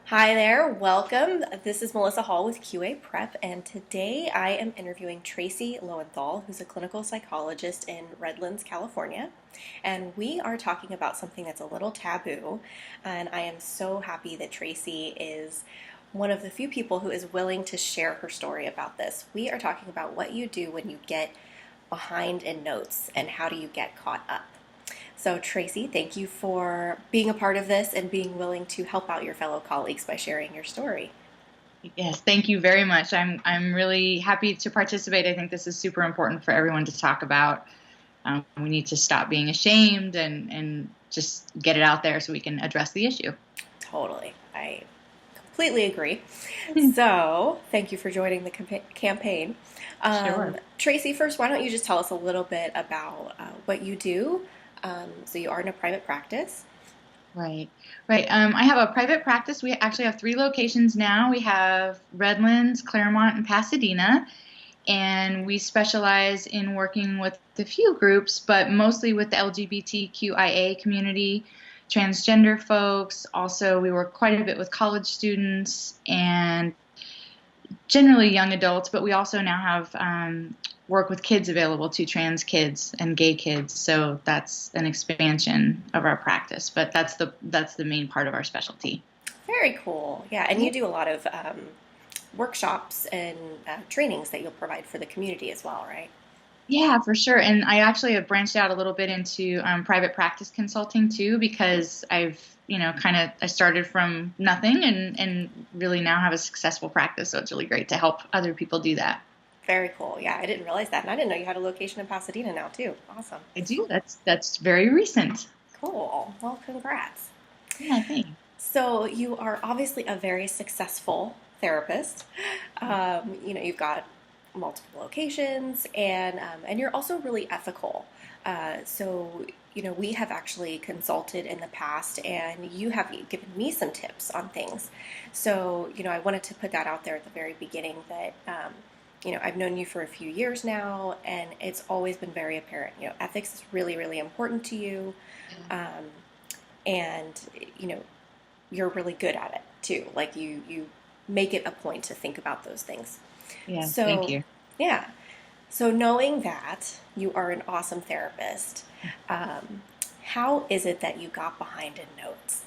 Hi there, welcome. This is Melissa Hall with QA Prep, and today I am interviewing Traci Lowenthal, who's a clinical psychologist in Redlands, California. And we are talking about something that's a little taboo, and I am so happy that Traci is one of the few people who is willing to share her story about this. We are talking about what you do when you get behind in notes and how do you get caught up. So, Traci, thank you for being a part of this and being willing to help out your fellow colleagues by sharing your story. Yes, thank you very much. I'm really happy to participate. I think this is super important for everyone to talk about. We need to stop being ashamed and just get it out there so we can address the issue. Totally. I completely agree. So, thank you for joining the campaign. Sure. Traci, first, why don't you just tell us a little bit about what you do? So, you are in a private practice. Right. Right. I have a private practice. We actually have three locations now. We have Redlands, Claremont, and Pasadena. And we specialize in working with a few groups, but mostly with the LGBTQIA community, transgender folks. Also, we work quite a bit with college students and generally young adults, but we also now have work with kids available to trans kids and gay kids. So that's an expansion of our practice, but that's the main part of our specialty. Very cool. Yeah, and you do a lot of workshops and trainings that you'll provide for the community as well, right? Yeah, for sure. And I actually have branched out a little bit into private practice consulting too, because I started from nothing and really now have a successful practice. So it's really great to help other people do that. Very cool. Yeah, I didn't realize that. And I didn't know you had a location in Pasadena now, too. Awesome. I do. That's very recent. Cool. Well, congrats. Yeah, thanks. So, you are obviously a very successful therapist. You've got multiple locations, and you're also really ethical. We have actually consulted in the past, and you have given me some tips on things. So, I wanted to put that out there at the very beginning that I've known you for a few years now, and it's always been very apparent. Ethics is really, really important to you, um, and you know, you're really good at it too. Like you make it a point to think about those things. Yeah, thank So, you. yeah. So knowing that you are an awesome therapist, um, how is it that you got behind in notes?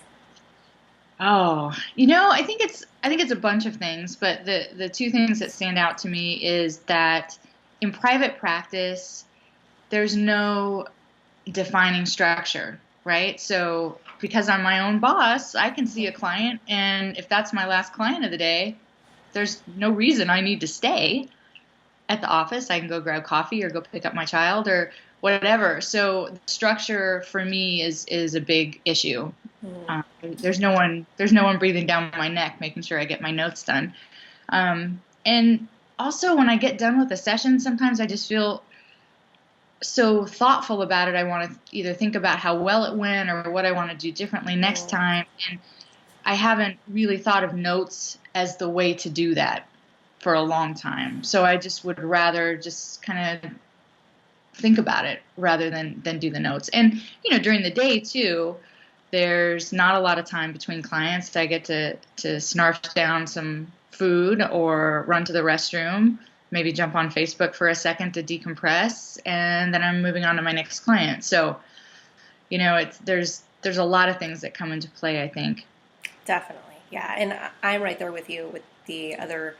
Oh, I think it's a bunch of things, but the two things that stand out to me is that in private practice, there's no defining structure, right? So because I'm my own boss, I can see a client, and if that's my last client of the day, there's no reason I need to stay at the office. I can go grab coffee or go pick up my child or whatever. So the structure for me is a big issue. Mm, There's no one breathing down my neck, making sure I get my notes done. And also when I get done with a session, sometimes I just feel so thoughtful about it. I want to either think about how well it went or what I want to do differently next mm, time. And I haven't really thought of notes as the way to do that for a long time. So I just would rather just kind of think about it rather than do the notes. And during the day too, there's not a lot of time between clients. I get to snarf down some food or run to the restroom, maybe jump on Facebook for a second to decompress, and then I'm moving on to my next client. So, there's a lot of things that come into play, I think. definitely. Yeah. And I'm right there with you with the other,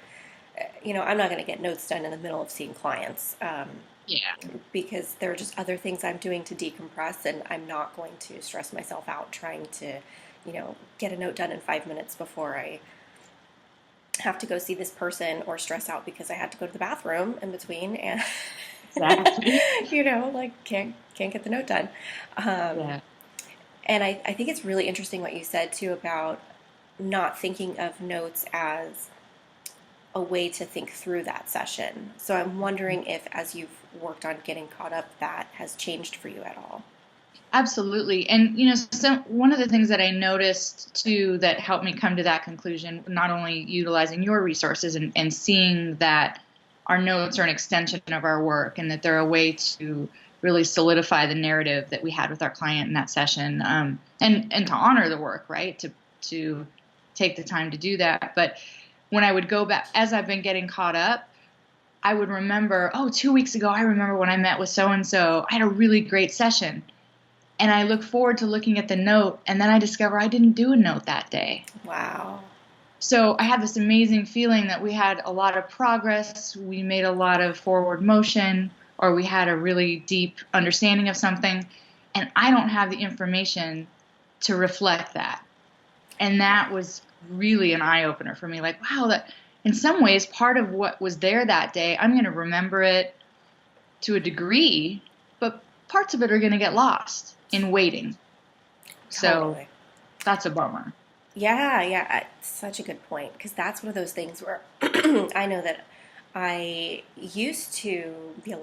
I'm not going to get notes done in the middle of seeing clients. Yeah. Because there are just other things I'm doing to decompress, and I'm not going to stress myself out trying to, get a note done in 5 minutes before I have to go see this person or stress out because I had to go to the bathroom in between and Exactly. like can't get the note done. Um, Yeah. and I think it's really interesting what you said too about not thinking of notes as a way to think through that session. So I'm wondering if, as you've worked on getting caught up, that has changed for you at all. Absolutely. And, so one of the things that I noticed too that helped me come to that conclusion, not only utilizing your resources and seeing that our notes are an extension of our work and that they're a way to really solidify the narrative that we had with our client in that session, and to honor the work, right? To take the time to do that. But when I would go back, as I've been getting caught up, I would remember, oh, 2 weeks ago, I remember when I met with so-and-so, I had a really great session. And I look forward to looking at the note, and then I discover I didn't do a note that day. Wow. So I had this amazing feeling that we had a lot of progress, we made a lot of forward motion, or we had a really deep understanding of something, and I don't have the information to reflect that. And that was really an eye-opener for me. Like, wow, that in some ways, part of what was there that day, I'm going to remember it to a degree, but parts of it are going to get lost in waiting. Totally. So that's a bummer. Yeah, such a good point, because that's one of those things where I know that I used to be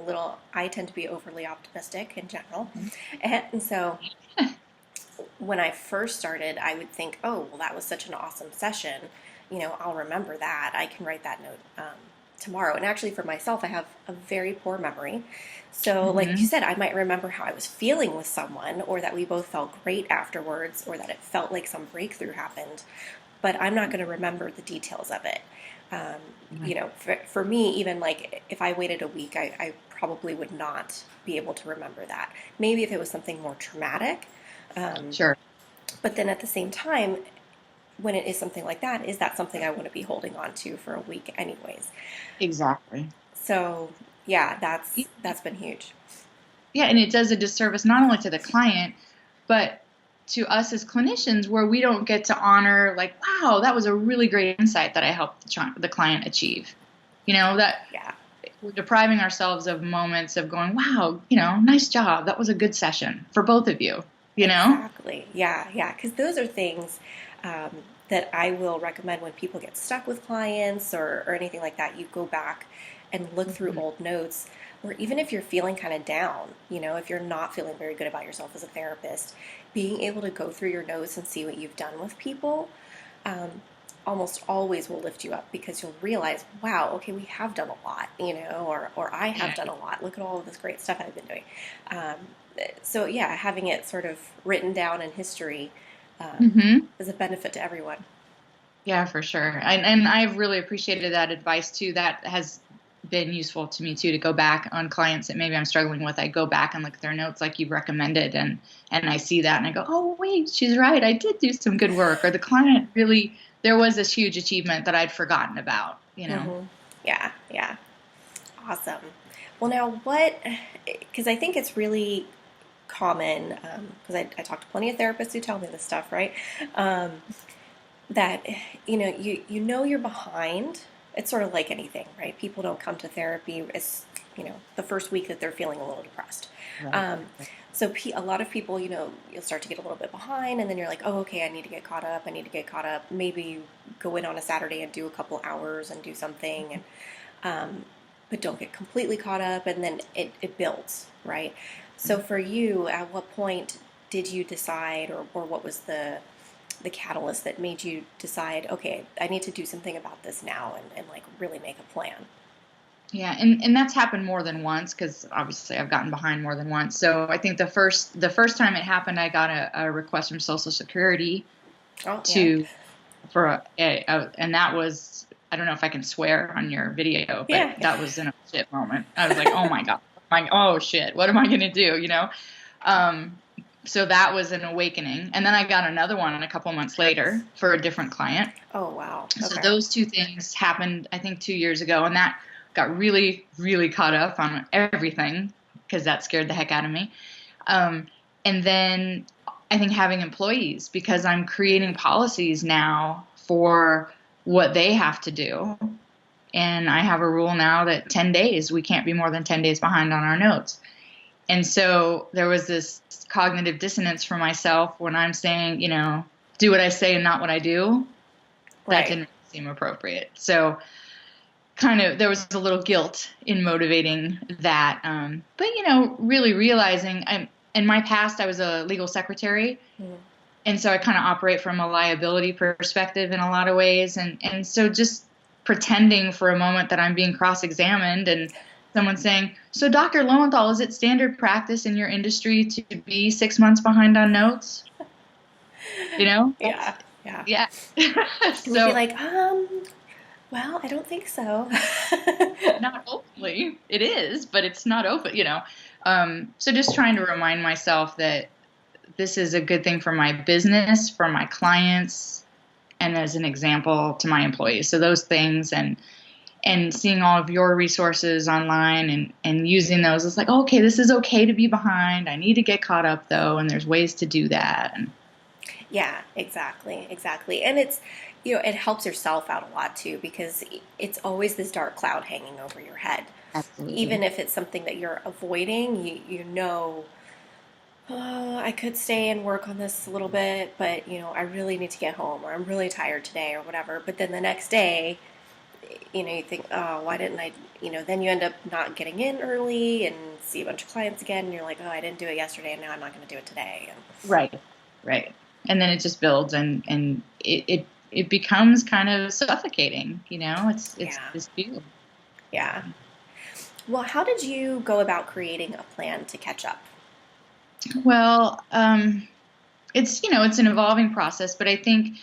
I tend to be overly optimistic in general. And so when I first started, I would think, oh, well, that was such an awesome session. I'll remember that. I can write that note tomorrow. And actually, for myself, I have a very poor memory. So, like you said, I might remember how I was feeling with someone, or that we both felt great afterwards, or that it felt like some breakthrough happened. But I'm not going to remember the details of it. For me, even like if I waited a week, I probably would not be able to remember that. Maybe if it was something more traumatic. Sure. But then at the same time, when it is something like that, is that something I want to be holding on to for a week anyways? Exactly. So yeah, that's been huge. Yeah, and it does a disservice not only to the client, but to us as clinicians, where we don't get to honor, like, wow, that was a really great insight that I helped the client achieve. That we're depriving ourselves of moments of going, wow, nice job. That was a good session for both of you, Exactly. Yeah. Because those are things that I will recommend when people get stuck with clients or anything like that. You go back and look through old notes, or even if you're feeling kind of down, if you're not feeling very good about yourself as a therapist, being able to go through your notes and see what you've done with people almost always will lift you up, because you'll realize, wow, okay, we have done a lot, or I have done a lot. Look at all of this great stuff I've been doing. So yeah, having it sort of written down in history is a benefit to everyone. Yeah, for sure. And I've really appreciated that advice too. That has been useful to me too, to go back on clients that maybe I'm struggling with. I go back and look at their notes like you've recommended, and I see that and I go, oh wait, she's right. I did do some good work, or the client really, there was this huge achievement that I'd forgotten about, Yeah. Awesome. Well, now because I think it's really common, because I talk to plenty of therapists who tell me this stuff, right? That, you're behind. It's sort of like anything, right? People don't come to therapy as, the first week that they're feeling a little depressed. Right. So a lot of people, you'll start to get a little bit behind, and then you're like, oh, okay, I need to get caught up. Maybe you go in on a Saturday and do a couple hours and do something, and but don't get completely caught up, and then it builds, right? So for you, at what point did you decide, or what was the catalyst that made you decide, okay, I need to do something about this now, and like really make a plan? Yeah, and that's happened more than once, because obviously I've gotten behind more than once. So I think the first time it happened, I got a request from Social Security and that was, I don't know if I can swear on your video, but that was in a shit moment. I was like, oh my God, oh shit, what am I going to do? So that was an awakening. And then I got another one a couple months later for a different client. Oh, wow. Okay. So those two things happened, I think, 2 years ago. And that got really, really caught up on everything, because that scared the heck out of me. And then I think having employees, because I'm creating policies now for what they have to do. And I have a rule now that 10 days, we can't be more than 10 days behind on our notes. And so there was this cognitive dissonance for myself when I'm saying, do what I say and not what I do. That didn't seem appropriate. So kind of there was a little guilt in motivating that. But, really realizing in my past, I was a legal secretary. And so I kind of operate from a liability perspective in a lot of ways. And so just pretending for a moment that I'm being cross-examined, and someone saying, so Dr. Lowenthal, is it standard practice in your industry to be 6 months behind on notes? Yeah. Yeah. Yeah. And you'd be So like, well, I don't think so. not hopefully it is, but it's not open, you know. So just trying to remind myself that this is a good thing for my business, for my clients, and as an example to my employees. So those things, and seeing all of your resources online, and using those, it's like, oh, okay, this is okay to be behind. I need to get caught up though, and there's ways to do that. And Yeah, exactly, exactly. And it's, it helps yourself out a lot too because it's always this dark cloud hanging over your head. Even absolutely. if it's something that you're avoiding, you know, oh, I could stay and work on this a little bit, but I really need to get home, or I'm really tired today, or whatever. But then the next day, you think, oh, why didn't I? Then you end up not getting in early and see a bunch of clients again, and you're like, oh, I didn't do it yesterday, and now I'm not going to do it today. And Right. Right. And then it just builds, and it becomes kind of suffocating, you know. It's yeah, this feeling. yeah. Well, how did you go about creating a plan to catch up? Well, it's an evolving process, but I think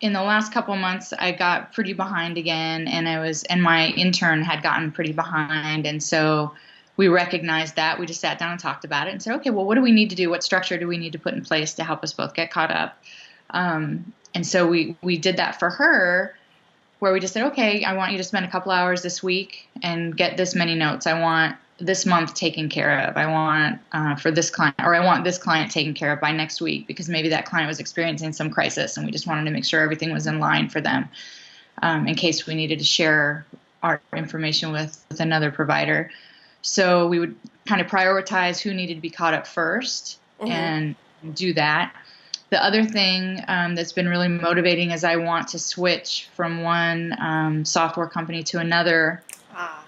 in the last couple months I got pretty behind again, and my intern had gotten pretty behind, and so we recognized that. We just sat down and talked about it and said, okay, well, what do we need to do? What structure do we need to put in place to help us both get caught up? And so we did that for her, where we just said, okay, I want you to spend a couple hours this week and get this many notes. I want this month taken care of. I want for this client, or I want this client taken care of by next week, because maybe that client was experiencing some crisis and we just wanted to make sure everything was in line for them, in case we needed to share our information with another provider. So we would kind of prioritize who needed to be caught up first Mm-hmm. and do that. The other thing that's been really motivating is I want to switch from one software company to another, Ah,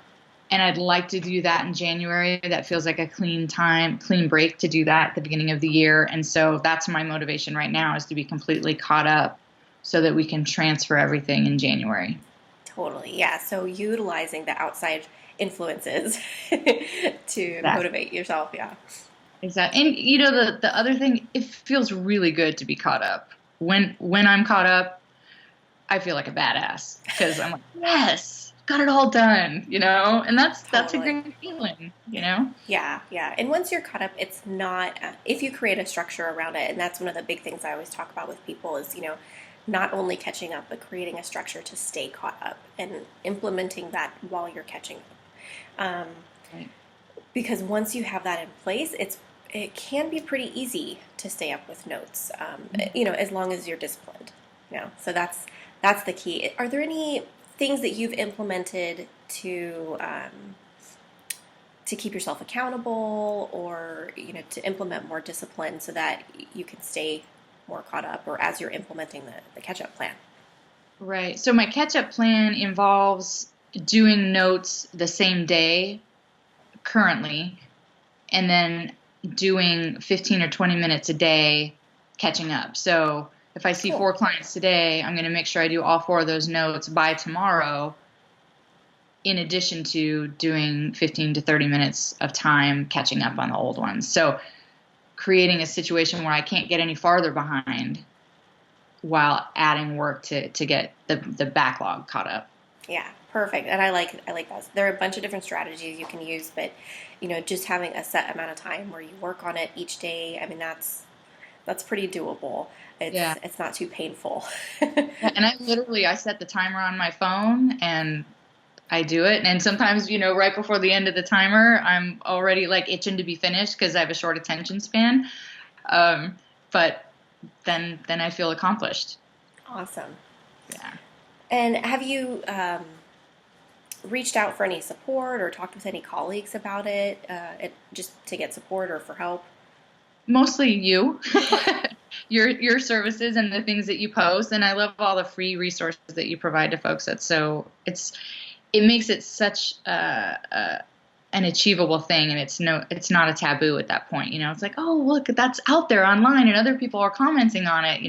and I'd like to do that in January. That feels like a clean break to do that at the beginning of the year. And so that's my motivation right now, is to be completely caught up so that we can transfer everything in January. totally. Yeah. So utilizing the outside influences to That motivate yourself. Yeah. exactly. And the other thing, it feels really good to be caught up. When I'm caught up, I feel like a badass, because I'm like, yes, got it all done, and that's a Totally. great feeling. Yeah, yeah. And once you're caught up, it's not, if you create a structure around it, and that's one of the big things I always talk about with people is, not only catching up, but creating a structure to stay caught up and implementing that while you're catching up. Right. Because once you have that in place, it can be pretty easy to stay up with notes, as long as you're disciplined. So that's the key. Are there any things that you've implemented to keep yourself accountable, or to implement more discipline so that you can stay more caught up, or as you're implementing the catch-up plan? Right. So my catch-up plan involves doing notes the same day currently, and then doing 15 or 20 minutes a day catching up. So if I see Cool. 4 clients today, I'm going to make sure I do all 4 of those notes by tomorrow, in addition to doing 15 to 30 minutes of time catching up on the old ones. So creating a situation where I can't get any farther behind while adding work to get the backlog caught up. Yeah, perfect. And I like that. There are a bunch of different strategies you can use, but just having a set amount of time where you work on it each day, I mean that's pretty doable. Yeah. It's not too painful. Yeah, and I set the timer on my phone and I do it. And sometimes, right before the end of the timer, I'm already like itching to be finished because I have a short attention span. But then I feel accomplished. Awesome. Yeah. And have you reached out for any support or talked with any colleagues about it just to get support or for help? Mostly you, your services and the things that you post. And I love all the free resources that you provide to folks. It makes it such an achievable thing, and it's not a taboo at that point. It's like, oh, look, that's out there online and other people are commenting on it.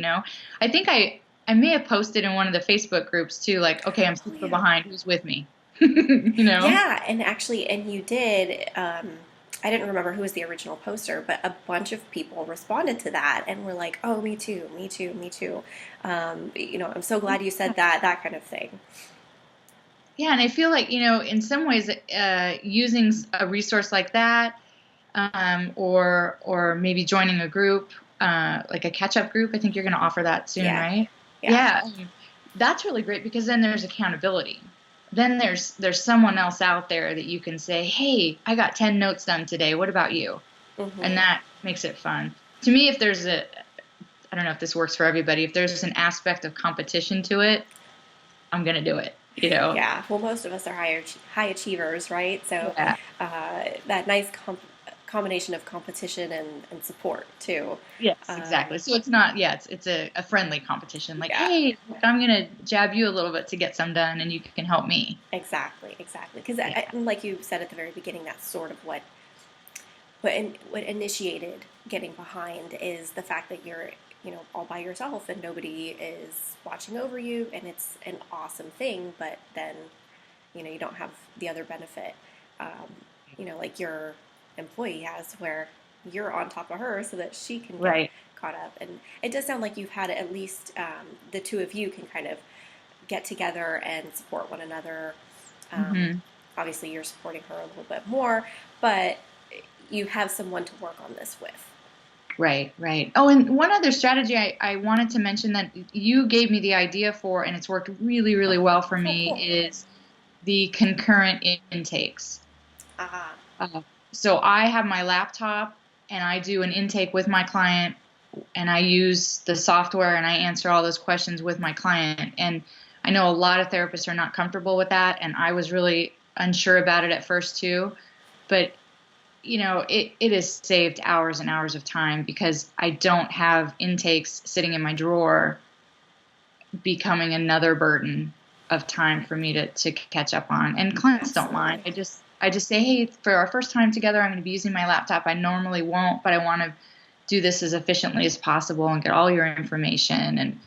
I think I may have posted in one of the Facebook groups too, like, okay, I'm Oh super yeah. behind, who's with me? Yeah, and actually, and you did. I didn't remember who was the original poster, but a bunch of people responded to that and were like, "Oh, me too, me too, me too." I'm so glad you said that, that kind of thing. Yeah, and I feel like, in some ways, using a resource like that, or maybe joining a group, like a catch-up group. I think you're going to offer that soon, Yeah, right? yeah. Yeah, that's really great because then there's accountability. Then there's someone else out there that you can say, "Hey, I got 10 notes done today. What about you?" And Hmm. that makes it fun. To me, if there's I don't know if this works for everybody, if there's an aspect of competition to it, I'm going to do it, Yeah. Well, most of us are high achievers, right? So Yeah. that nice combination of competition and support too. Yes, exactly. Um, So it's not, yeah, it's a friendly competition. Like, yeah. hey, I'm gonna jab you a little bit to get some done, and you can help me. Exactly, exactly. Because Yeah. like you said at the very beginning, that's sort of what initiated getting behind is the fact that you're all by yourself and nobody is watching over you, and it's an awesome thing. But then you don't have the other benefit, like your employee has, where you're on top of her so that she can get Right. caught up. And it does sound like you've had at least the two of you can kind of get together and support one another. Um, Hmm. Obviously, you're supporting her a little bit more, but you have someone to work on this with. Right. Right. Oh, and one other strategy I wanted to mention that you gave me the idea for, and it's worked really, really well for Oh, me, cool. is the concurrent intakes. Ah, Uh, so I have my laptop and I do an intake with my client, and I use the software and I answer all those questions with my client. And I know a lot of therapists are not comfortable with that, and I was really unsure about it at first too. But it has saved hours and hours of time because I don't have intakes sitting in my drawer becoming another burden of time for me to catch up on. And clients don't mind. absolutely. I just say, hey, for our first time together, I'm going to be using my laptop. I normally won't, but I want to do this as efficiently as possible and get all your information.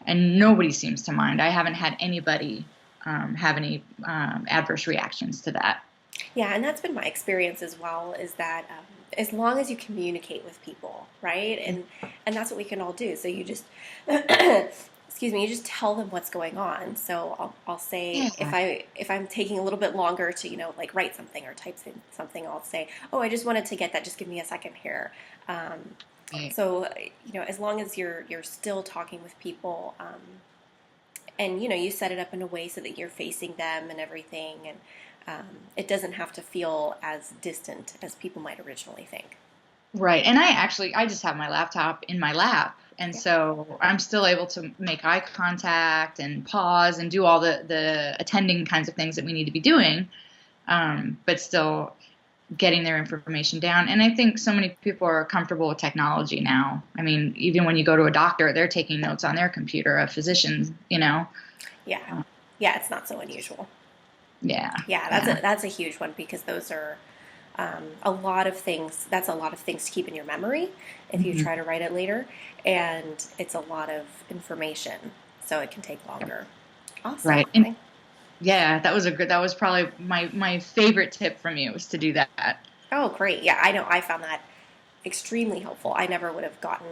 And nobody seems to mind. I haven't had anybody have any adverse reactions to that. Yeah, and that's been my experience as well. Is that as long as you communicate with people, right? And that's what we can all do. So you just, excuse me, you just tell them what's going on. So I'll say Yeah. if I'm taking a little bit longer to like write something or type something, I'll say, oh, I just wanted to get that. Just give me a second here. Um, Right. so as long as you're still talking with people, and you set it up in a way so that you're facing them and everything, and it doesn't have to feel as distant as people might originally think. Right. And I just have my laptop in my lap. And Yeah. so I'm still able to make eye contact and pause and do all the attending kinds of things that we need to be doing, but still getting their information down. And I think so many people are comfortable with technology now. I mean, even when you go to a doctor, they're taking notes on their computer, a physician. Yeah, yeah, it's not so unusual. Yeah. Yeah, Yeah. that's a huge one, because those are a lot of things. That's a lot of things to keep in your memory if you Hmm. try to write it later, and it's a lot of information, so it can take longer. Awesome. Right. And yeah, that was probably my favorite tip from you was to do that. Oh, great. Yeah, I know. I found that extremely helpful. I never would have gotten,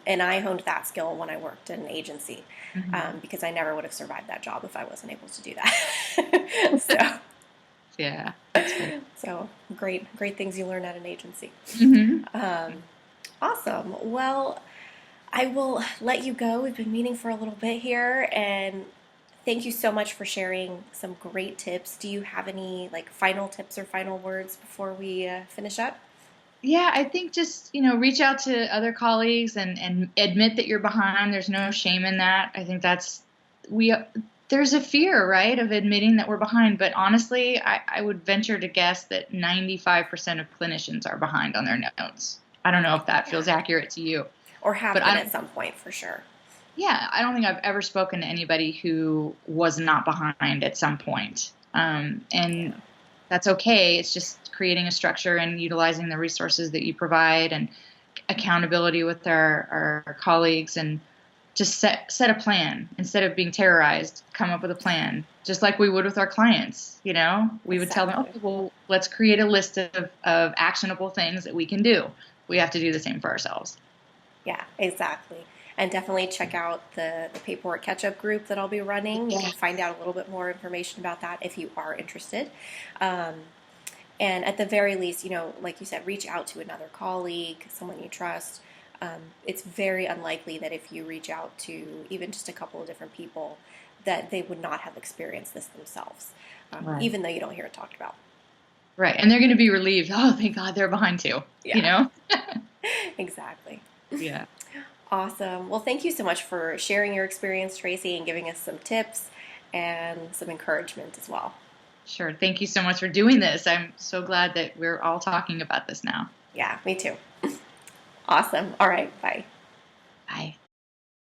and I honed that skill when I worked in an agency, Hmm. because I never would have survived that job if I wasn't able to do that. so, Yeah, that's great. so great, great things you learn at an agency. Hmm. Um, awesome. Well, I will let you go. We've been meeting for a little bit here, and thank you so much for sharing some great tips. Do you have any like final tips or final words before we finish up? Yeah, I think just, reach out to other colleagues and admit that you're behind. There's no shame in that. I think we, there's a fear, right, of admitting that we're behind. But honestly, I would venture to guess that 95% of clinicians are behind on their notes. I don't know if that Yeah. feels accurate to you, Or have but been at some point for sure. I don't think I've ever spoken to anybody who was not behind at some point. Yeah. And that's okay. It's just creating a structure and utilizing the resources that you provide and accountability with our colleagues. And just set a plan instead of being terrorized. Come up with a plan, just like we would with our clients. We would tell them, Exactly. okay, well, let's create a list of actionable things that we can do. We have to do the same for ourselves. Yeah, exactly. And definitely check out the paperwork catch up group that I'll be running. You can find out a little bit more information about that if you are interested. Um, and at the very least, like you said, reach out to another colleague, someone you trust. It's very unlikely that if you reach out to even just a couple of different people, that they would not have experienced this themselves, Right. even though you don't hear it talked about. Right. And they're going to be relieved. Oh, thank God they're behind too. You Yeah, know? exactly. Yeah. Awesome. Well, thank you so much for sharing your experience, Tracy, and giving us some tips and some encouragement as well. Sure. Thank you so much for doing this. I'm so glad that we're all talking about this now. Yeah, me too. Awesome. All right. Bye. Bye.